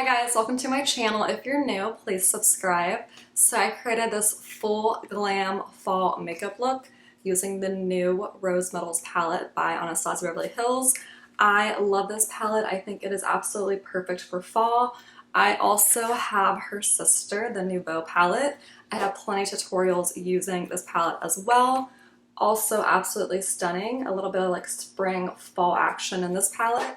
guys, welcome to my channel. If you're new, please subscribe. So I created this full glam fall makeup look using the new Rose Metals palette by Anastasia Beverly Hills. I love this palette. I think it is absolutely perfect for fall. I also have her sister, the Nouveau palette. I have plenty of tutorials using this palette as well. Also absolutely stunning. A little bit of like spring fall action in this palette.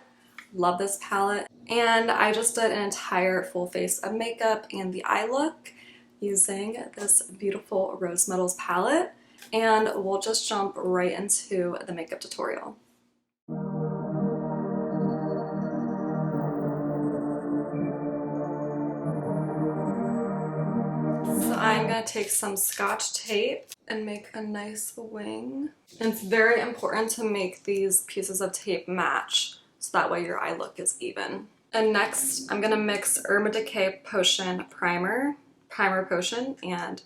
Love this palette. And I just did an entire full face of makeup and the eye look using this beautiful Rose Metals palette. And we'll just jump right into the makeup tutorial. So I'm going to take some Scotch tape and make a nice wing. And it's very important to make these pieces of tape match so that way your eye look is even. And next, I'm going to mix Urban Decay Potion Primer Potion, and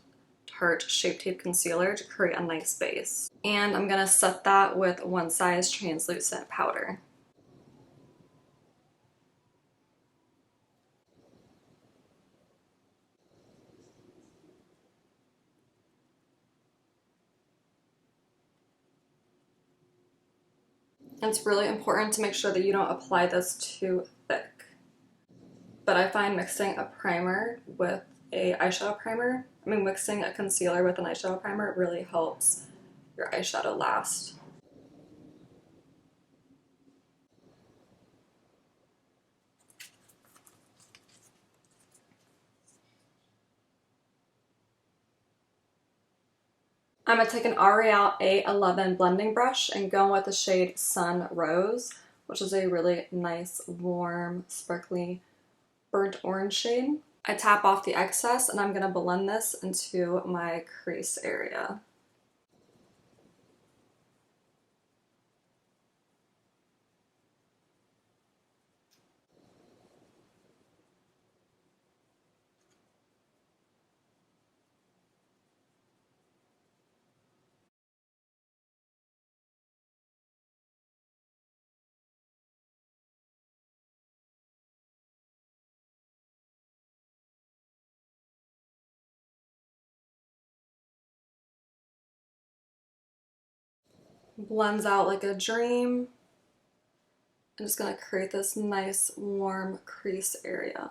Tarte Shape Tape Concealer to create a nice base. And I'm going to set that with One Size Translucent Powder. And it's really important to make sure that you don't apply this too thick. But I find mixing a primer with mixing a concealer with an eyeshadow primer really helps your eyeshadow last. I'm going to take an L'Oreal A11 blending brush and go in with the shade Sun Rose, which is a really nice, warm, sparkly, burnt orange shade. I tap off the excess and I'm going to blend this into my crease area. Blends out like a dream. I'm just going to create this nice warm crease area.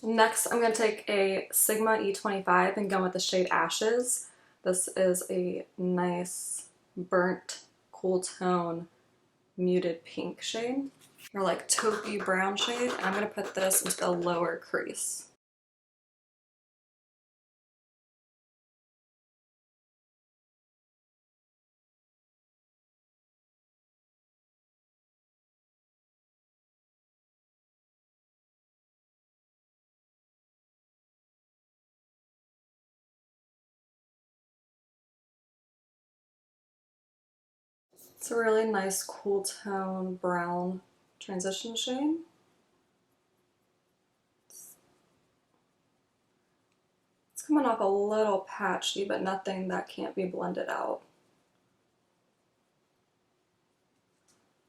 Next, I'm going to take a Sigma E25 and go with the shade Ashes. This is a nice burnt, cool tone, muted pink shade, or like taupey brown shade. And I'm going to put this into the lower crease. It's a really nice cool tone brown transition shade. It's coming off a little patchy, but nothing that can't be blended out.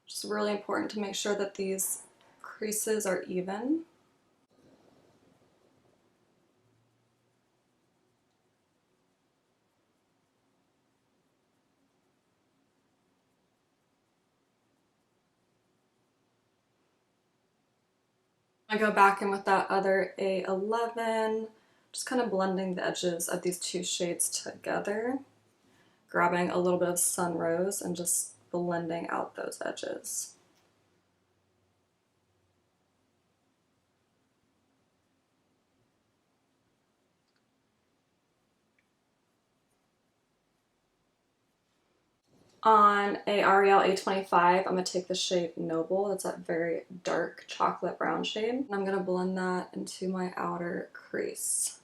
It's really important to make sure that these creases are even. I go back in with that other A11, just kind of blending the edges of these two shades together, grabbing a little bit of Sun Rose and just blending out those edges. On a L'Oreal A25, I'm going to take the shade Noble. That's that very dark chocolate brown shade. And I'm going to blend that into my outer crease.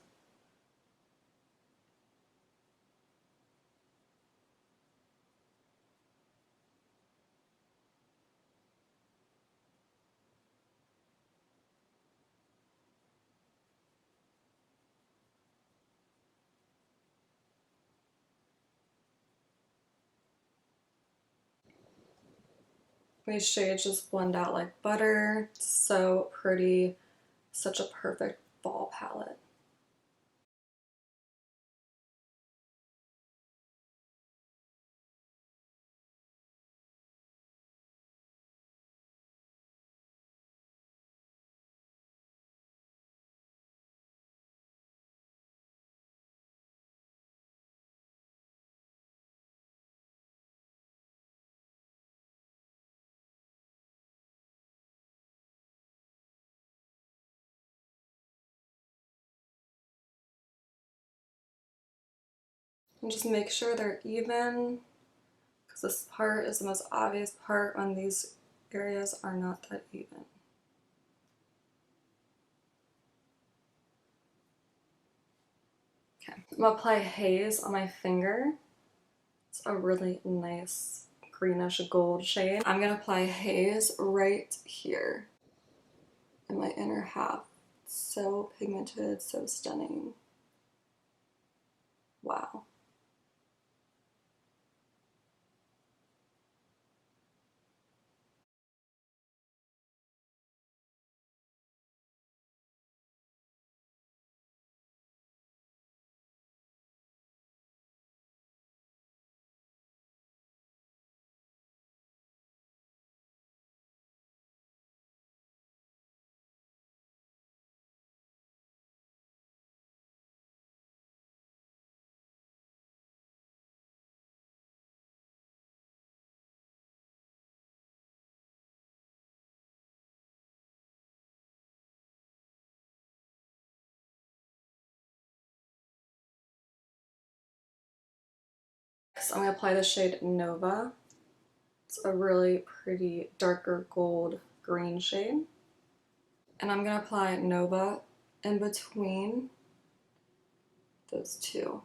These shades just blend out like butter. It's so pretty, Such a perfect fall palette. And just make sure they're even, because this part is the most obvious part when these areas are not that even. Okay, I'm gonna apply haze on my finger. It's a really nice greenish gold shade. I'm gonna apply haze right here in my inner half. It's so pigmented, so stunning. Wow. Next, I'm gonna apply the shade Nova. It's a really pretty darker gold green shade. And I'm gonna apply Nova in between those two.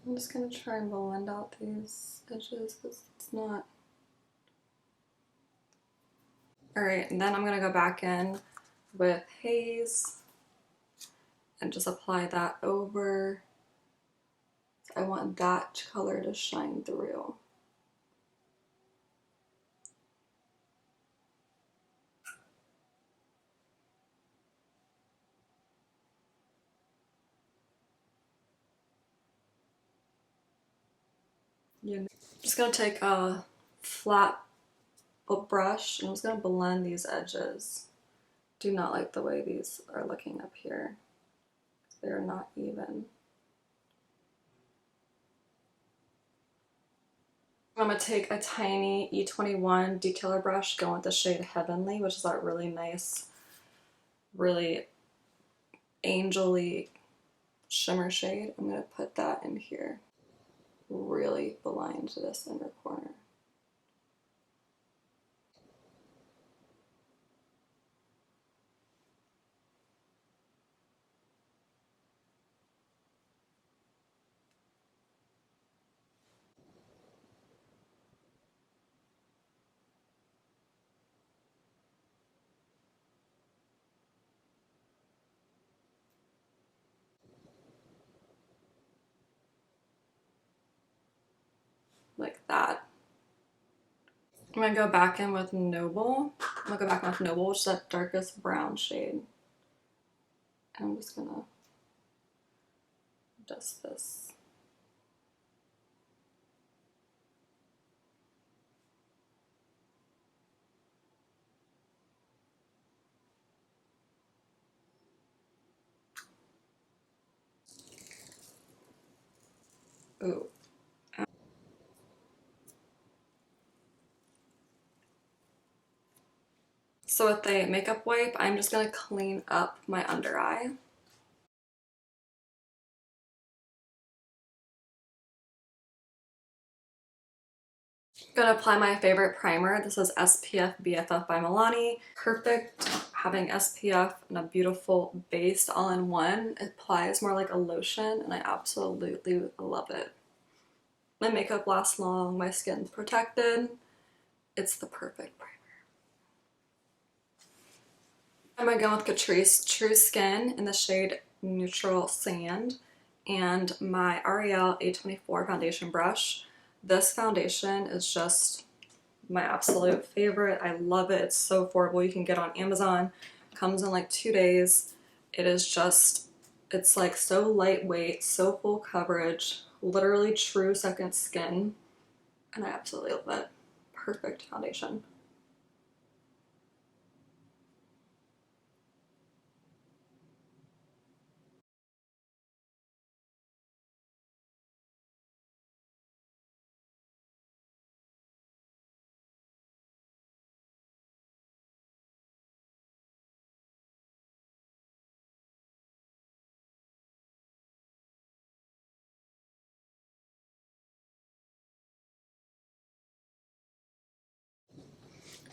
I'm just gonna try and blend out these edges because it's not. Alright, and then I'm gonna go back in with haze and just apply that over. I want that color to shine through. I'm just gonna take a flat brush and I'm just gonna blend these edges. Do not like the way these are looking up here. They're not even. I'm gonna take a tiny E21 detailer brush, go with the shade Heavenly, which is that really nice, really angel-y shimmer shade. I'm gonna put that in here. Really blind this inner corner. Like that. I'm gonna go back in with Noble. I'm gonna go back in with Noble, which is that darkest brown shade. And I'm just gonna dust this. Ooh. So with the makeup wipe, I'm just gonna clean up my under eye. Gonna apply my favorite primer. This is SPF BFF by Milani. Perfect having SPF and a beautiful base all in one. It applies more like a lotion and I absolutely love it. My makeup lasts long, my skin's protected. It's the perfect primer. I'm gonna go with Catrice True Skin in the shade Neutral Sand and my L'Oreal A24 foundation brush. This foundation is just my absolute favorite. I love it. It's so affordable. You can get it on Amazon. Comes in like 2 days. It is just, it's like so lightweight, so full coverage, literally true second skin. And I absolutely love it. Perfect foundation.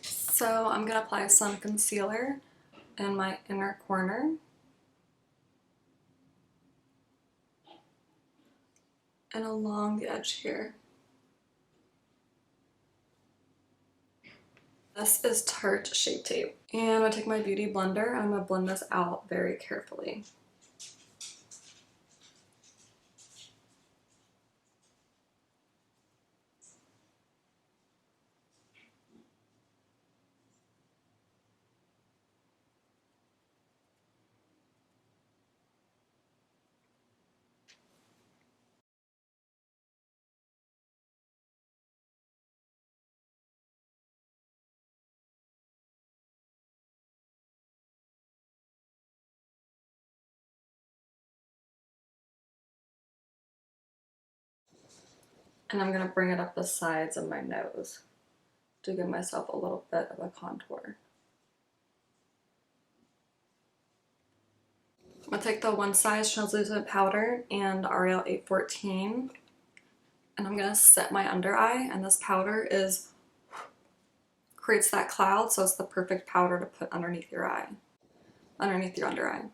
So I'm gonna apply some concealer in my inner corner and along the edge here. This is Tarte Shape Tape. And I'm gonna take my beauty blender and I'm gonna blend this out very carefully. And I'm gonna bring it up the sides of my nose to give myself a little bit of a contour. I'm gonna take the One Size translucent powder and L'Oreal 814 and I'm gonna set my under eye, and this powder creates that cloud, so it's the perfect powder to put underneath your eye, underneath your under eye.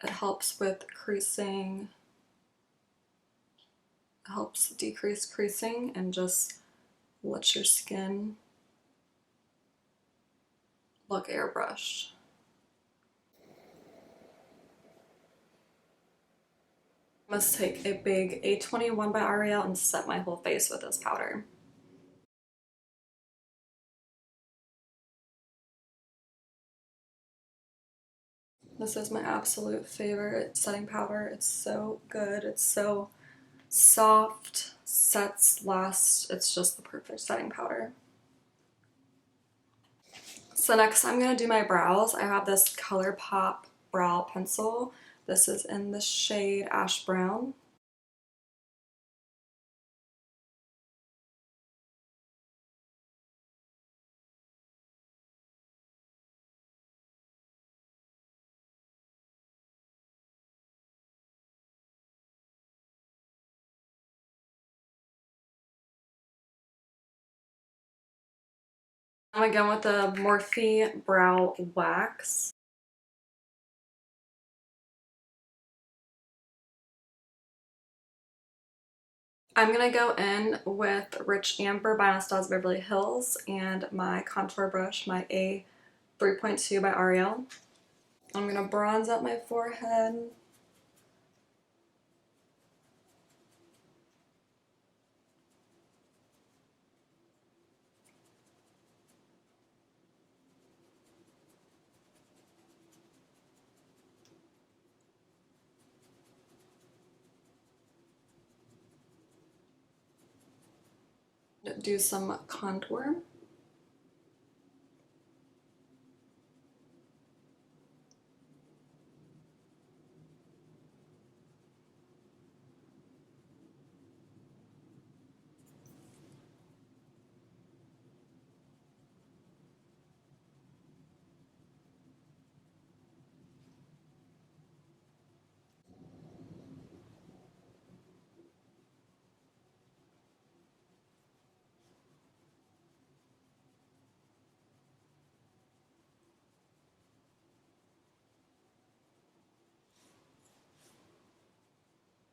It helps with creasing, it helps decrease creasing and just lets your skin look airbrushed. I must take a big A21 by L'Oreal and set my whole face with this powder. This is my absolute favorite setting powder. It's so good. It's so soft, sets, lasts. It's just the perfect setting powder. So next I'm going to do my brows. I have this ColourPop brow pencil. This is in the shade Ash Brown. I'm going to go with the Morphe Brow Wax. I'm going to go in with Rich Amber by Anastasia Beverly Hills and my contour brush, my A3.2 by L'Oreal. I'm going to bronze up my forehead. Do some contour.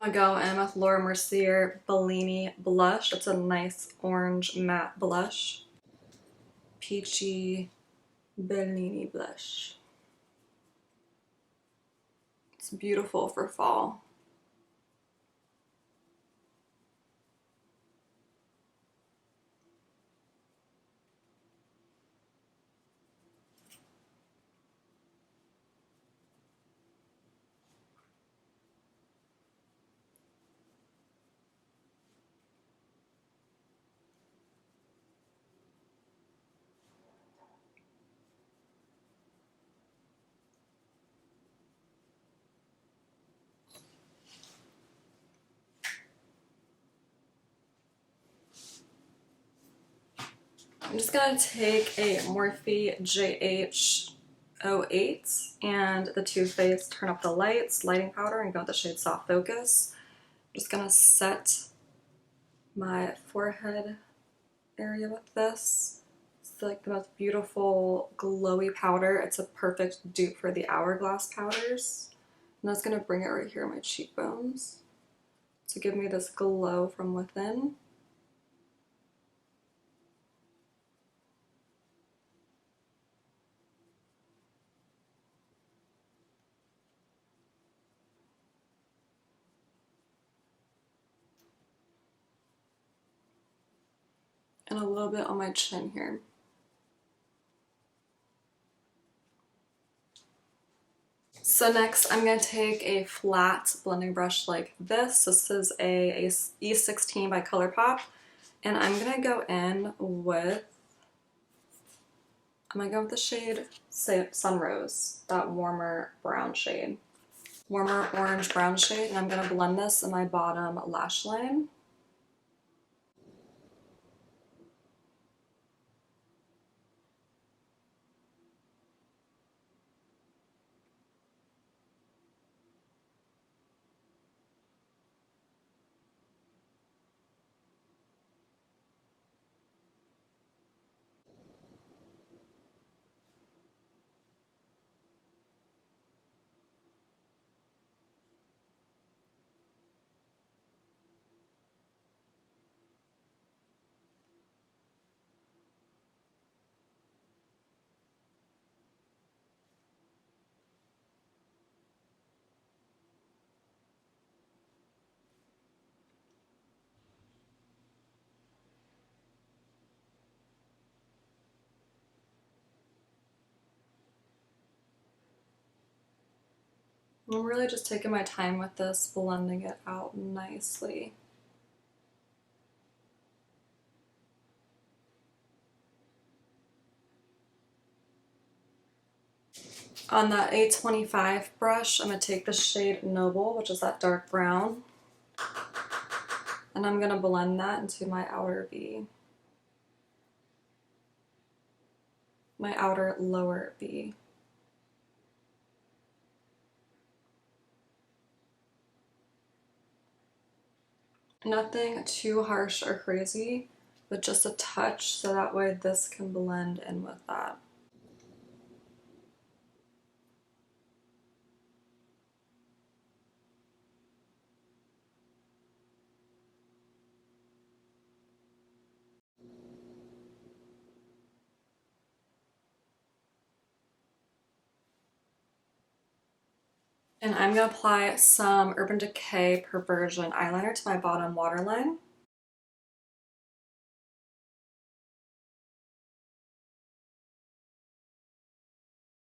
I go in with Laura Mercier Bellini blush. It's a nice orange matte blush. Peachy Bellini blush. It's beautiful for fall. I'm just gonna take a Morphe JH08 and the Too Faced Turn Up the Lights lighting powder and go with the shade Soft Focus. I'm just gonna set my forehead area with this. It's like the most beautiful glowy powder. It's a perfect dupe for the Hourglass powders. And that's gonna bring it right here on my cheekbones to give me this glow from within. And a little bit on my chin here. So next I'm going to take a flat blending brush like this. This is a E16 by ColourPop. And I'm going to go in with, the shade Sunrose, that warmer brown shade. Warmer orange brown shade. And I'm going to blend this in my bottom lash line. I'm really just taking my time with this, blending it out nicely. On that A25 brush, I'm going to take the shade Noble, which is that dark brown, and I'm going to blend that into my outer V. My outer lower V. Nothing too harsh or crazy, but just a touch so that way this can blend in with that. And I'm going to apply some Urban Decay Perversion eyeliner to my bottom waterline.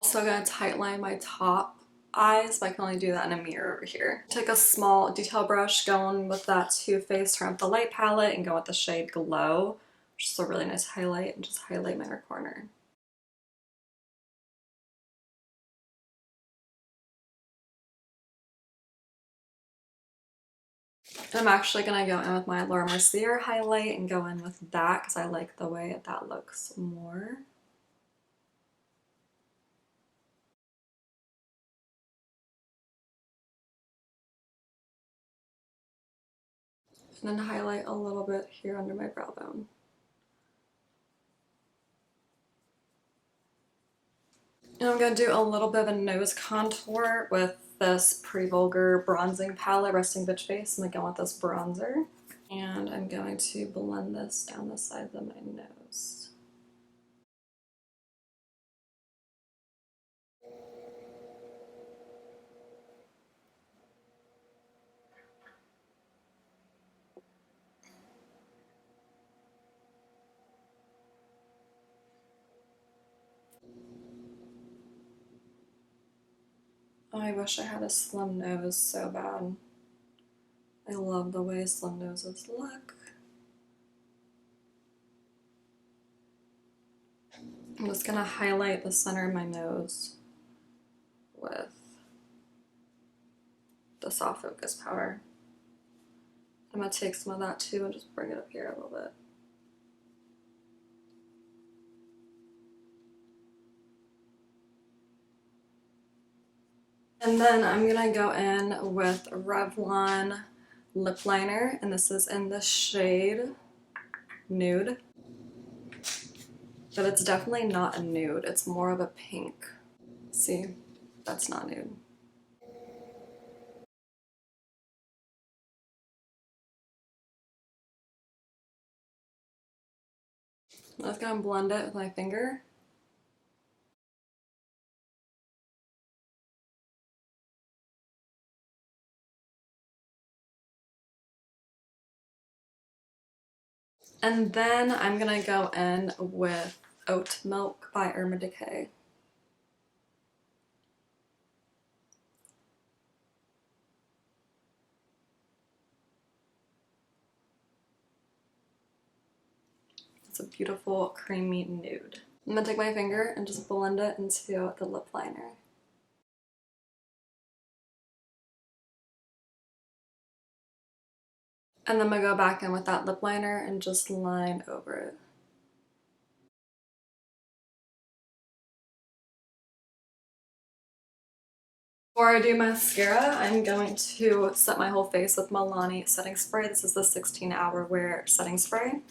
Also going to tightline my top eyes, but I can only do that in a mirror over here. Take a small detail brush, going with that Too Faced Turn Up the Light palette, and go with the shade Glow, which is a really nice highlight, and just highlight my inner corner. I'm actually going to go in with my Laura Mercier highlight and go in with that because I like the way that looks more. And then highlight a little bit here under my brow bone. And I'm going to do a little bit of a nose contour with this Pretty Vulgar bronzing palette, Resting Bitch Face. I'm going with this bronzer. And I'm going to blend this down the sides of my nose. Oh, I wish I had a slim nose so bad. I love the way slim noses look. I'm just gonna highlight the center of my nose with the soft focus powder. I'm gonna take some of that too and just bring it up here a little bit. And then I'm gonna go in with Revlon lip liner, and this is in the shade Nude. But it's definitely not a nude, it's more of a pink. See, that's not nude. I'm just gonna blend it with my finger. And then I'm gonna go in with Oat Milk by Irma Decay. It's a beautiful creamy nude. I'm gonna take my finger and just blend it into the lip liner. And then I'm gonna go back in with that lip liner and just line over it. Before I do mascara, I'm going to set my whole face with Milani setting spray. This is the 16-hour wear setting spray.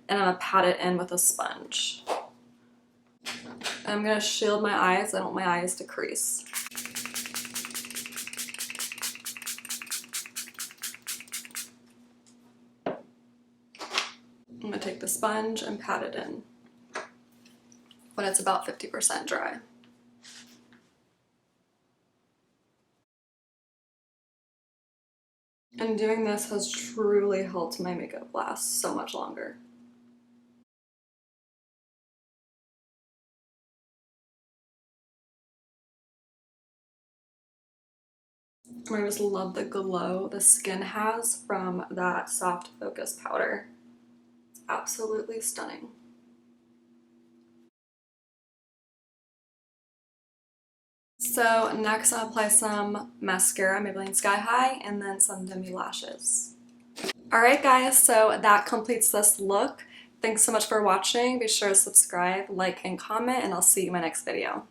And I'm gonna pat it in with a sponge. I'm gonna shield my eyes. I don't want my eyes to crease. I'm gonna take the sponge and pat it in when it's about 50% dry. And doing this has truly helped my makeup last so much longer. I just love the glow the skin has from that soft focus powder. It's absolutely stunning. So next I'll apply some mascara, Maybelline Sky High, and then some demi lashes. Alright guys, so that completes this look. Thanks so much for watching. Be sure to subscribe, like, and comment, and I'll see you in my next video.